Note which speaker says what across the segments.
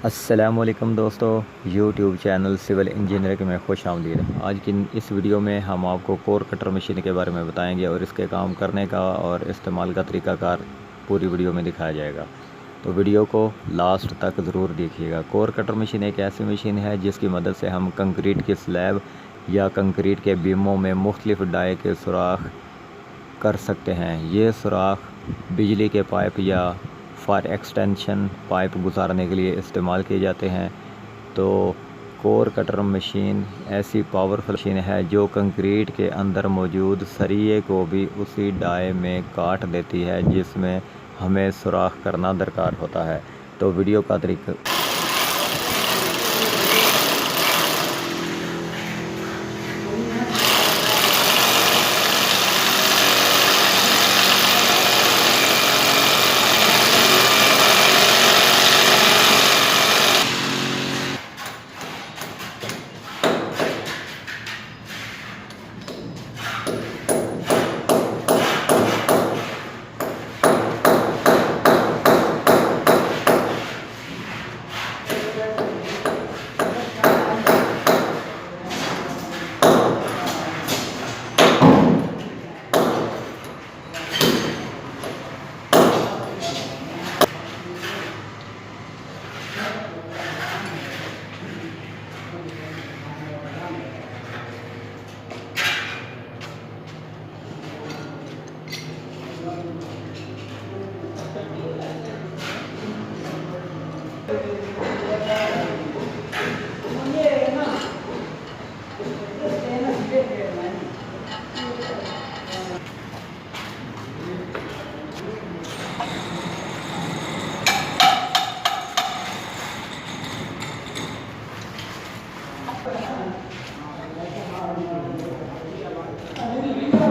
Speaker 1: अस्सलामुअलैकुम दोस्तों, YouTube channel civil engineering में खुश आमदीद। आज की इस वीडियो में हम आपको कोर कटर मशीन के बारे में बताएंगे और इसके काम करने का और इस्तेमाल का तरीक़ाकार पूरी वीडियो में दिखाया जाएगा। तो वीडियो को लास्ट तक ज़रूर देखिएगा। कोर कटर मशीन एक ऐसी मशीन है जिसकी मदद से हम कंक्रीट की स्लैब या कंक्रीट के बीमों में मुख्तलिफ डाई के सुराख कर सकते हैं। ये सुराख बिजली के पाइप या फायर एक्सटेंशन पाइप गुजारने के लिए इस्तेमाल किए जाते हैं। तो कोर कटर मशीन ऐसी पावरफुल मशीन है जो कंक्रीट के अंदर मौजूद सरिये को भी उसी डाई में काट देती है जिसमें हमें सुराख करना दरकार होता है। तो वीडियो का तरीका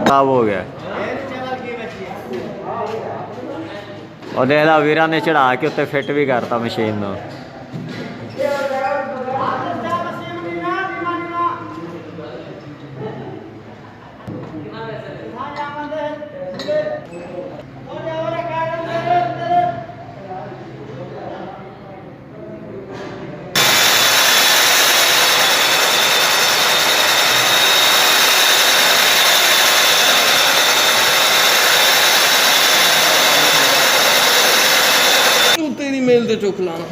Speaker 1: खराब हो गया और देखला वीरा ने चढ़ा के उत्ते फिट भी करता मशीन ਨੂੰ।
Speaker 2: मेल ते चुक लाना।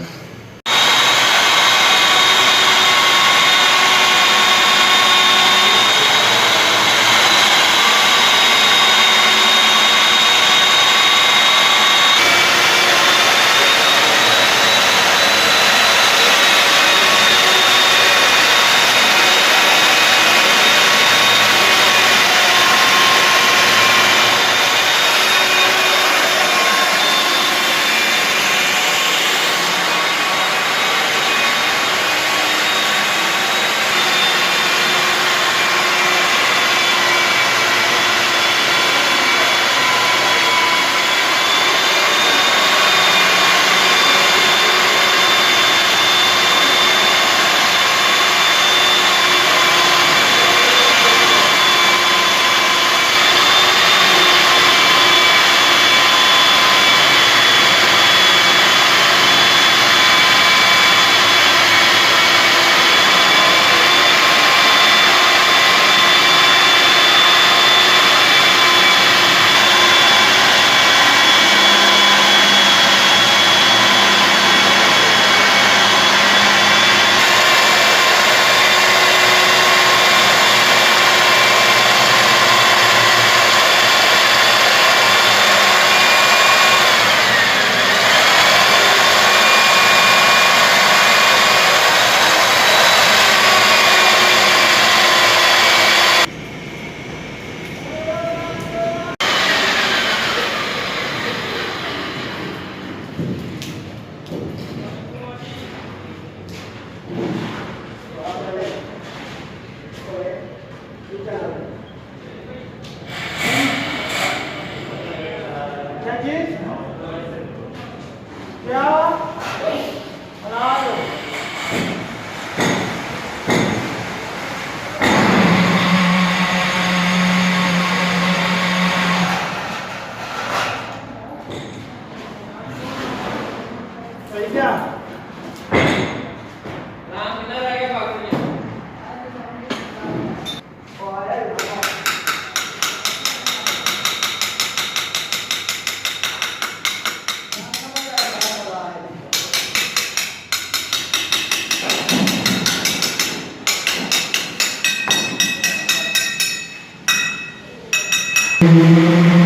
Speaker 1: है।